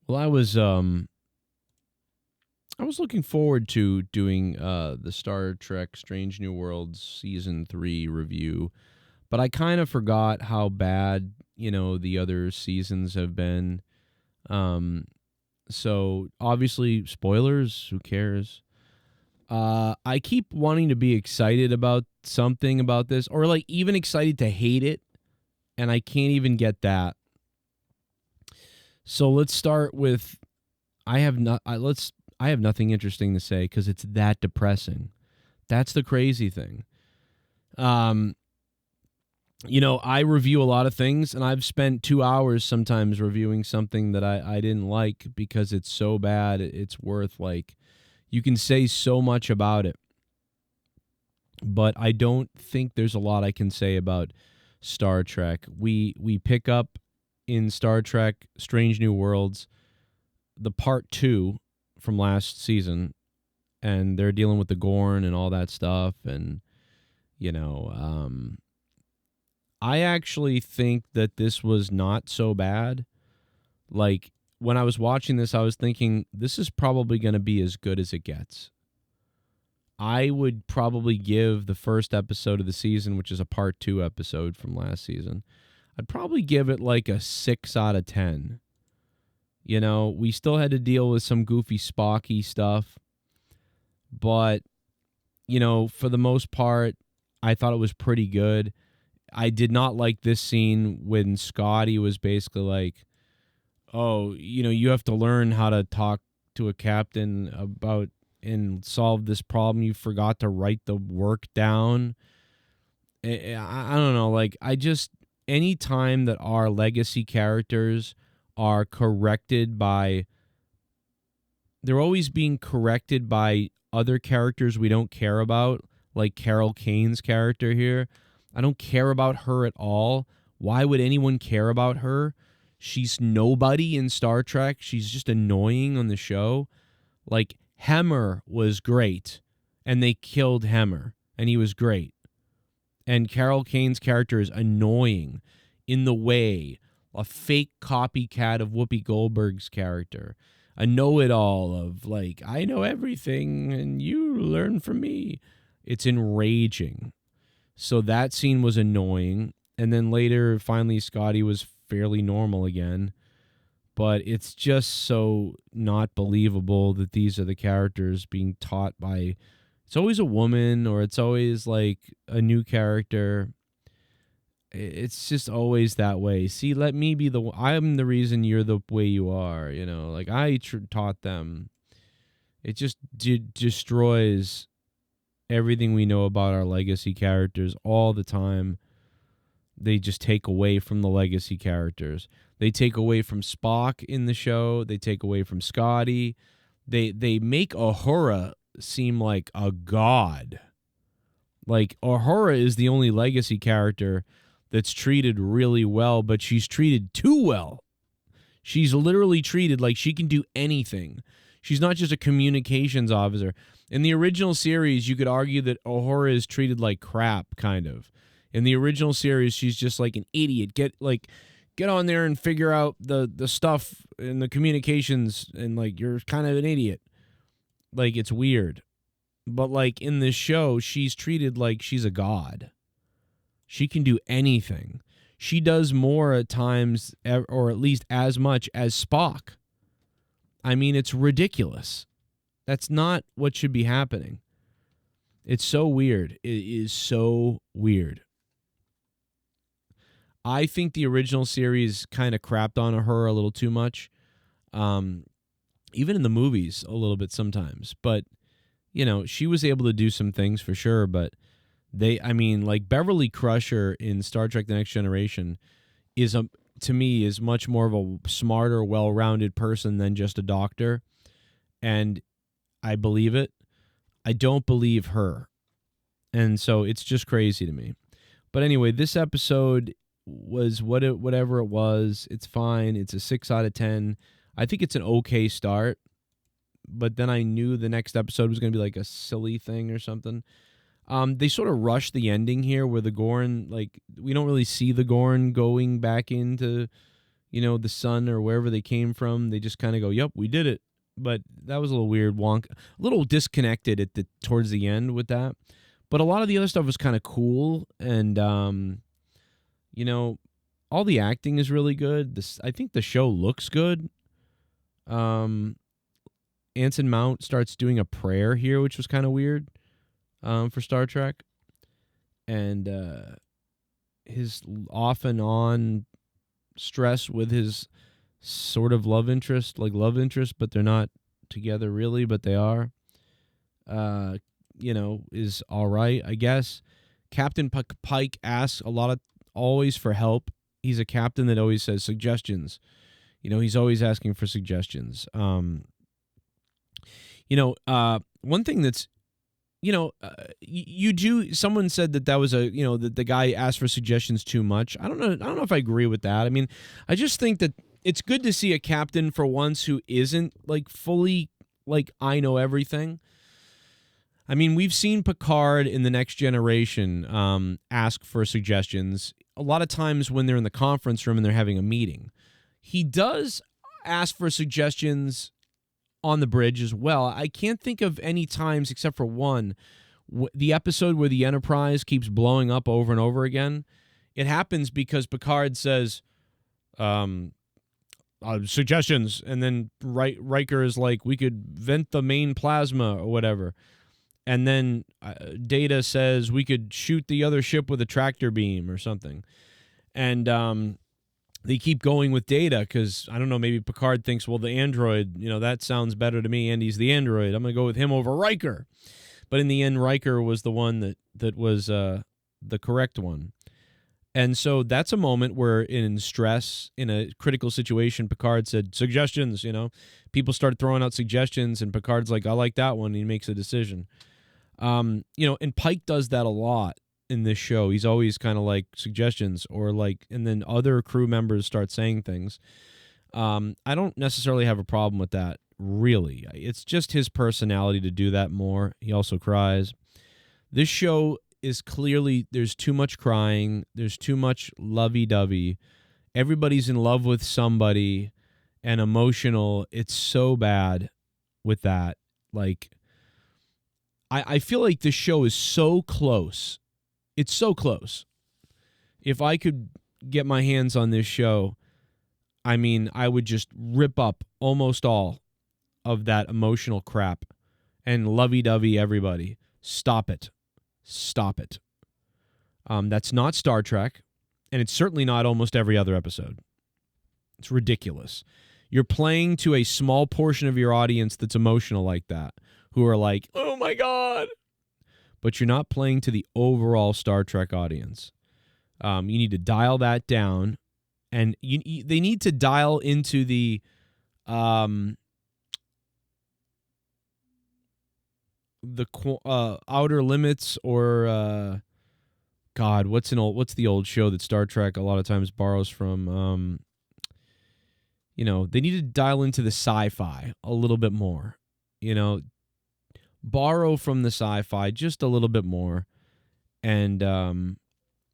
Well, I was looking forward to doing the Star Trek Strange New Worlds season 3 review, but I kind of forgot how bad, the other seasons have been. Um so obviously spoilers, who cares? I keep wanting to be excited about something about this, or like even excited to hate it, and I can't even get that. So let's start with I have nothing interesting to say because it's that depressing. That's the crazy thing. Um, I review a lot of things, and I've spent 2 hours sometimes reviewing something that I didn't like because it's so bad. It's worth, like, you can say so much about it, but I don't think there's a lot I can say about Star Trek. We pick up in Star Trek Strange New Worlds the part 2 from last season, and they're dealing with the Gorn and all that stuff, and you know I actually think that this was not so bad. Like, when I was watching this, I was thinking this is probably going to be as good as it gets. I would probably give the first episode of the season, which is a part 2 episode from last season, I'd probably give it like a 6 out of 10. We still had to deal with some goofy Spocky stuff, but for the most part, I thought it was pretty good. I did not like this scene when Scotty was basically like, "Oh, you have to learn how to talk to a captain about and solve this problem. You forgot to write the work down." I don't know. Like, any time that our legacy characters are corrected by, they're always being corrected by other characters we don't care about, like Carol Kane's character here. I don't care about her at all. Why would anyone care about her? She's nobody in Star Trek. She's just annoying on the show. Like, Hemmer was great, and they killed Hemmer, and he was great. And Carol Kane's character is annoying in the way, a fake copycat of Whoopi Goldberg's character, a know-it-all of, like, I know everything and you learn from me. It's enraging. So that scene was annoying. And then later, finally, Scotty was fairly normal again. But it's just so not believable that these are the characters being taught by. It's always a woman, or it's always like a new character. It's just always that way. See, let me be I'm the reason you're the way you are, like I taught them. It just destroys everything we know about our legacy characters all the time. They just take away from the legacy characters. They take away from Spock in the show. They take away from Scotty. They make Uhura seem like a god. Like, Uhura is the only legacy character that's treated really well, but she's treated too well. She's literally treated like she can do anything. She's not just a communications officer. In the original series, you could argue that Uhura is treated like crap, kind of. In the original series, she's just like an idiot. Get on there and figure out the stuff in the communications, and like, you're kind of an idiot. Like, it's weird. But like, in this show, she's treated like she's a god. She can do anything. She does more at times, or at least as much as Spock. I mean, it's ridiculous. That's not what should be happening. It's so weird. It is so weird. I think the original series kind of crapped on her a little too much. Even in the movies a little bit sometimes. But, she was able to do some things for sure. But like Beverly Crusher in Star Trek The Next Generation to me, is much more of a smarter, well-rounded person than just a doctor. And I believe it. I don't believe her. And so it's just crazy to me. But anyway, this episode was whatever it was. It's fine. It's a 6 out of 10. I think it's an okay start. But then I knew the next episode was going to be like a silly thing or something. They sort of rushed the ending here where the Gorn, like, we don't really see the Gorn going back into, the sun or wherever they came from. They just kind of go, "Yep, we did it." But that was a little weird, a little disconnected towards the end with that. But a lot of the other stuff was kind of cool, and all the acting is really good. I think the show looks good. Anson Mount starts doing a prayer here, which was kind of weird for Star Trek. And his off and on stress with his sort of love interest, but they're not together really, but they are, is all right, I guess. Captain Pike asks always for help. He's a captain that always says suggestions. He's always asking for suggestions. One thing that's, someone said that was that the guy asked for suggestions too much. I don't know if I agree with that. I mean, I just think that it's good to see a captain for once who isn't like fully like, I know everything. I mean, we've seen Picard in The Next Generation ask for suggestions a lot of times when they're in the conference room and they're having a meeting. He does ask for suggestions on the bridge as well. I can't think of any times except for one, the episode where the Enterprise keeps blowing up over and over again. It happens because Picard says, suggestions, and then Riker is like, we could vent the main plasma or whatever. And then Data says we could shoot the other ship with a tractor beam or something. And they keep going with Data because, I don't know, maybe Picard thinks, well, the android, that sounds better to me. Andy's the android. I'm going to go with him over Riker. But in the end, Riker was the one that was the correct one. And so that's a moment where in stress, in a critical situation, Picard said, suggestions, People started throwing out suggestions, and Picard's like, I like that one. And he makes a decision. And Pike does that a lot in this show. He's always kind of like suggestions and then other crew members start saying things. I don't necessarily have a problem with that, really. It's just his personality to do that more. He also cries. This show is clearly, there's too much crying. There's too much lovey-dovey. Everybody's in love with somebody and emotional. It's so bad with that. Like, I feel like this show is so close. It's so close. If I could get my hands on this show, I mean, I would just rip up almost all of that emotional crap and lovey-dovey everybody. Stop it. Stop it. That's not Star Trek, and it's certainly not almost every other episode. It's ridiculous. You're playing to a small portion of your audience that's emotional like that, who are like, oh my God. But you're not playing to the overall Star Trek audience. You need to dial that down, and they need to dial into the outer limits, or God, what's the old show that Star Trek a lot of times borrows from? They need to dial into the sci-fi a little bit more. Borrow from the sci-fi just a little bit more, and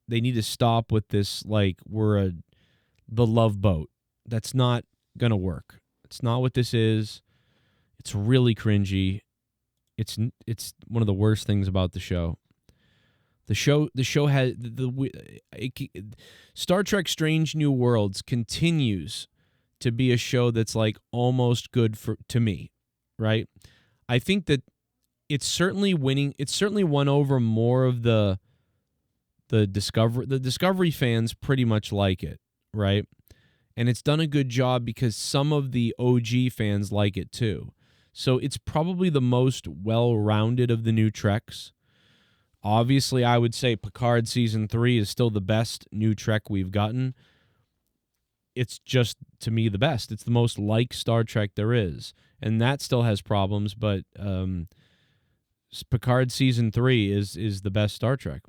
they need to stop with this like we're the Love Boat. That's not gonna work. It's not what this is. It's really cringy. It's one of the worst things about the show. The show has Star Trek Strange New Worlds continues to be a show that's like almost good to me, right? I think that it's certainly winning. It's certainly won over more of the Discovery. The Discovery fans pretty much like it, right? And it's done a good job because some of the OG fans like it too. So it's probably the most well-rounded of the new Treks. Obviously, I would say Picard Season 3 is still the best new Trek we've gotten. It's just, to me, the best. It's the most like Star Trek there is. And that still has problems, but Picard Season 3 is the best Star Trek.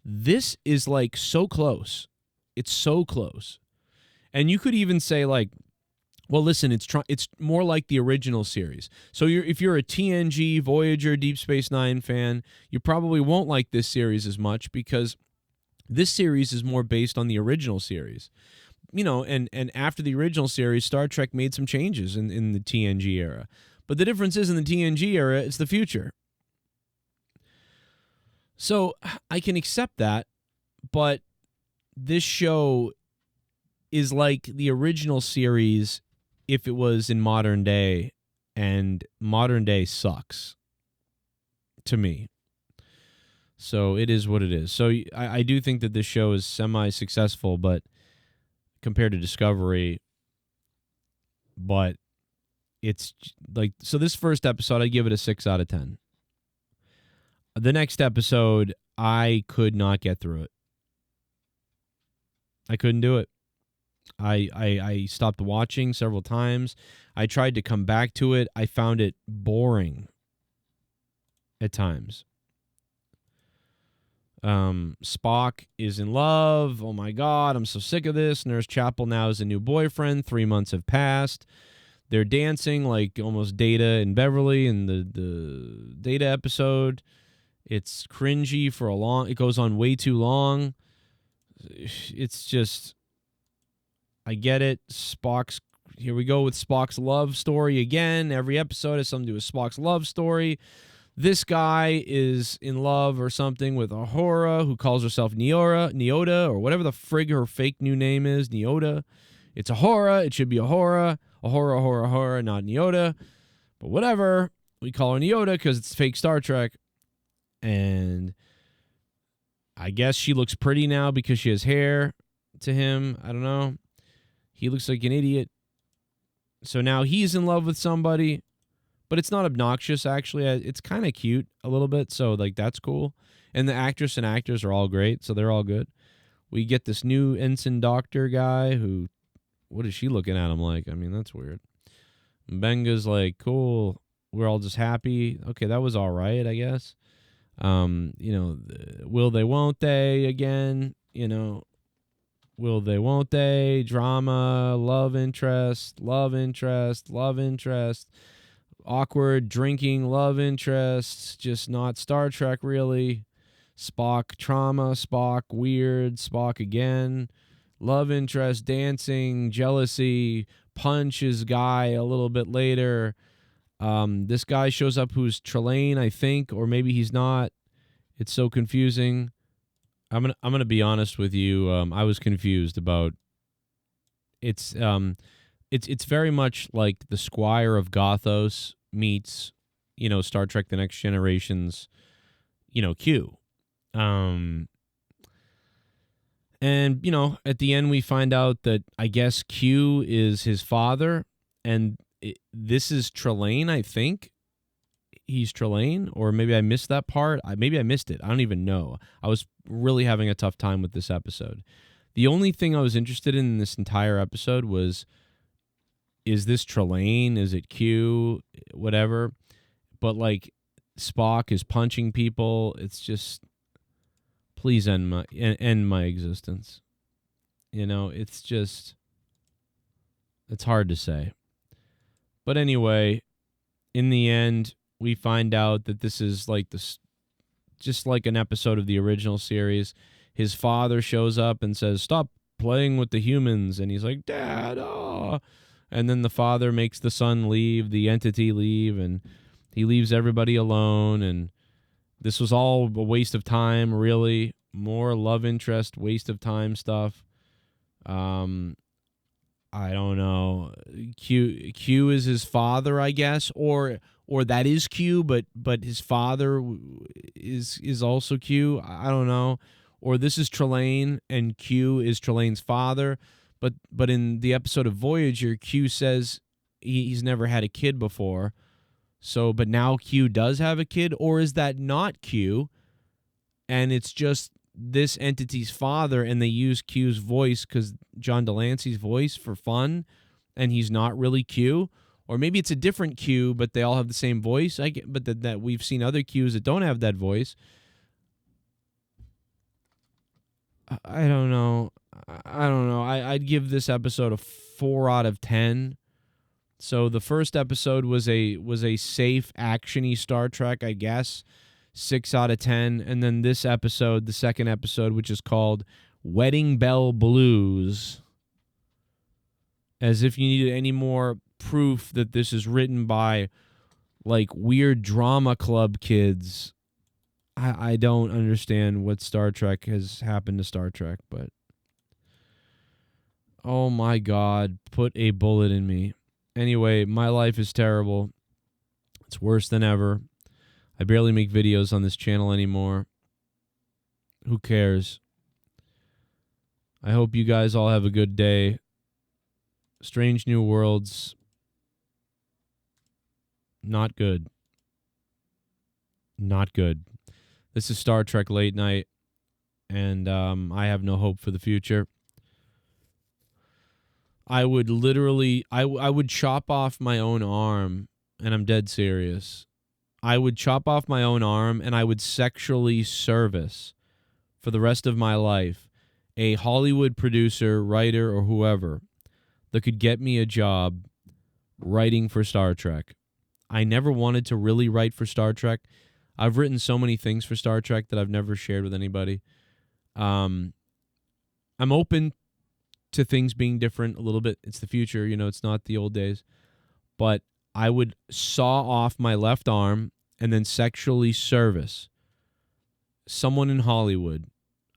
This is like so close. It's so close. And you could even say like, well, listen, it's more like the original series. So if you're a TNG, Voyager, Deep Space Nine fan, you probably won't like this series as much because this series is more based on the original series. and after the original series, Star Trek made some changes in the TNG era. But the difference is in the TNG era, it's the future. So I can accept that, but this show is like the original series if it was in modern day, and modern day sucks to me. So it is what it is. So I do think that this show is semi-successful, but compared to Discovery, but it's like, so this first episode, I give it a 6 out of 10. The next episode, I could not get through it. I couldn't do it. I stopped watching several times. I tried to come back to it. I found it boring at times. Spock is in love. Oh my God, I'm so sick of this. Nurse Chapel now has a new boyfriend. 3 months have passed. They're dancing like almost Data and Beverly in the Data episode. It's cringy for it goes on way too long. It's just, I get it. Here we go with Spock's love story again. Every episode has something to do with Spock's love story. This guy is in love or something with Uhura, who calls herself Neota, or whatever the frig her fake new name is, Neota. It's Uhura. It should be Uhura, not Neota. But whatever. We call her Neota because it's fake Star Trek. And I guess she looks pretty now because she has hair to him. I don't know. He looks like an idiot. So now he's in love with somebody. But it's not obnoxious, actually. It's kind of cute a little bit, so like that's cool. And the actress and actors are all great, so they're all good. We get this new ensign doctor guy who, what is she looking at him like? I mean, that's weird. Benga's like, cool. We're all just happy. Okay, that was all right, I guess. Will they, won't they again? Will they, won't they? Drama, love interest. Awkward drinking love interests, just not Star Trek really. Spock trauma, Spock weird, Spock again. Love interest, dancing, jealousy, punches guy a little bit later. This guy shows up who's Trelane, I think, or maybe he's not. It's so confusing. I'm gonna be honest with you. I was confused about it's very much like the Squire of Gothos meets, Star Trek The Next Generation's, Q. And, at the end we find out that I guess Q is his father, and this is Trelane, I think. He's Trelane, or maybe I missed that part. Maybe I missed it. I don't even know. I was really having a tough time with this episode. The only thing I was interested in this entire episode was, is this Trelane? Is it Q? Whatever. But like Spock is punching people. It's just, please end my existence. It's just, it's hard to say. But anyway, in the end, we find out that this is like this, just like an episode of the original series. His father shows up and says, "Stop playing with the humans," and he's like, "Dad, oh." And then the father makes the son leave, the entity leave, and he leaves everybody alone. And this was all a waste of time, really. More love interest, waste of time stuff. I don't know. Q is his father, I guess, or that is Q, but his father is also Q. I don't know. Or this is Trelane and Q is Trelane's father. But in the episode of Voyager, Q says he's never had a kid before. So, but now Q does have a kid, or is that not Q? And it's just this entity's father, and they use Q's voice, because John Delancey's voice, for fun, and he's not really Q. Or maybe it's a different Q, but they all have the same voice. But that we've seen other Qs that don't have that voice. I don't know. I'd give this episode a 4 out of 10. So the first episode was a safe, action-y Star Trek, I guess. 6 out of 10. And then this episode, the second episode, which is called Wedding Bell Blues, As if you needed any more proof that this is written by like weird drama club kids. I don't understand what Star Trek has happened to Star Trek, but oh my God, put a bullet in me. Anyway, my life is terrible. It's worse than ever. I barely make videos on this channel anymore. Who cares? I hope you guys all have a good day. Strange New Worlds, not good. Not good. This is Star Trek Late Night, and I have no hope for the future. I would literally, I would chop off my own arm, and I'm dead serious. I would chop off my own arm, and I would sexually service for the rest of my life a Hollywood producer, writer, or whoever that could get me a job writing for Star Trek. I never wanted to really write for Star Trek. I've written so many things for Star Trek that I've never shared with anybody. I'm open to things being different a little bit. It's the future, it's not the old days. But I would saw off my left arm and then sexually service someone in Hollywood.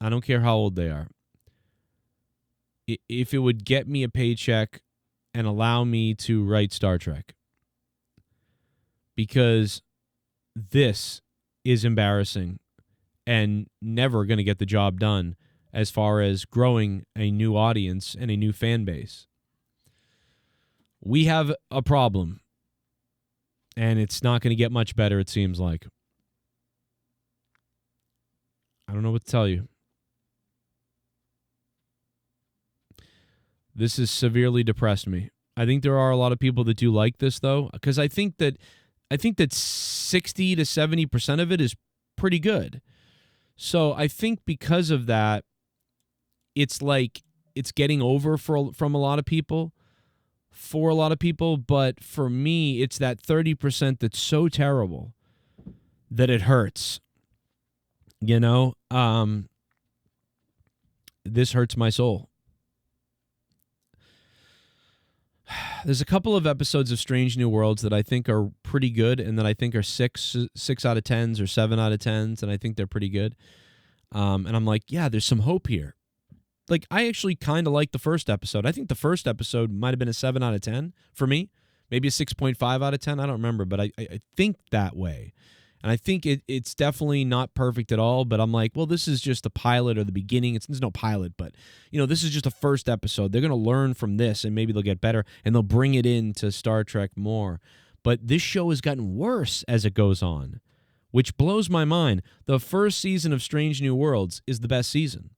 I don't care how old they are. If it would get me a paycheck and allow me to write Star Trek. Because this is embarrassing and never going to get the job done as far as growing a new audience and a new fan base. We have a problem, and it's not going to get much better, it seems like. I don't know what to tell you. This has severely depressed me. I think there are a lot of people that do like this, though, because I think that 60 to 70% of it is pretty good. So I think because of that, it's like it's getting over from a lot of people, for a lot of people. But for me, it's that 30% that's so terrible that it hurts. This hurts my soul. There's a couple of episodes of Strange New Worlds that I think are pretty good and that I think are 6 out of 10s or 7 out of 10s, and I think they're pretty good. And I'm like, yeah, there's some hope here. Like, I actually kind of like the first episode. I think the first episode might have been a 7 out of 10 for me. Maybe a 6.5 out of 10. I don't remember, but I think that way. And I think it's definitely not perfect at all, but I'm like, well, this is just the pilot or the beginning. There's no pilot, but, this is just a first episode. They're going to learn from this, and maybe they'll get better, and they'll bring it into Star Trek more. But this show has gotten worse as it goes on, which blows my mind. The first season of Strange New Worlds is the best season,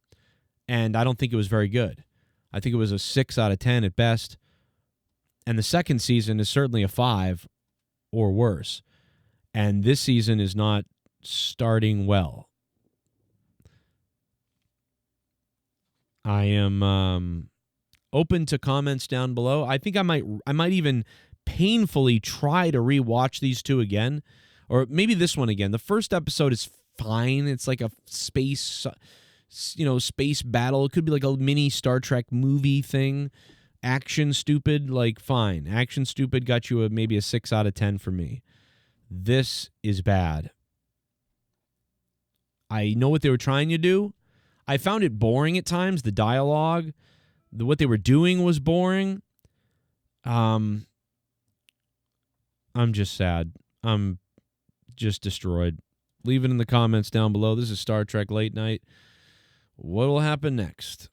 and I don't think it was very good. I think it was a 6 out of 10 at best, and the second season is certainly a 5 or worse. And this season is not starting well. I am open to comments down below. I think I might even painfully try to rewatch these two again, or maybe this one again. The first episode is fine. It's like a space battle. It could be like a mini Star Trek movie thing. Action stupid, like fine. Action stupid got you maybe a 6 out of 10 for me. This is bad. I know what they were trying to do. I found it boring at times. The dialogue, what they were doing was boring. I'm just sad. I'm just destroyed. Leave it in the comments down below. This is Star Trek Late Night. What will happen next?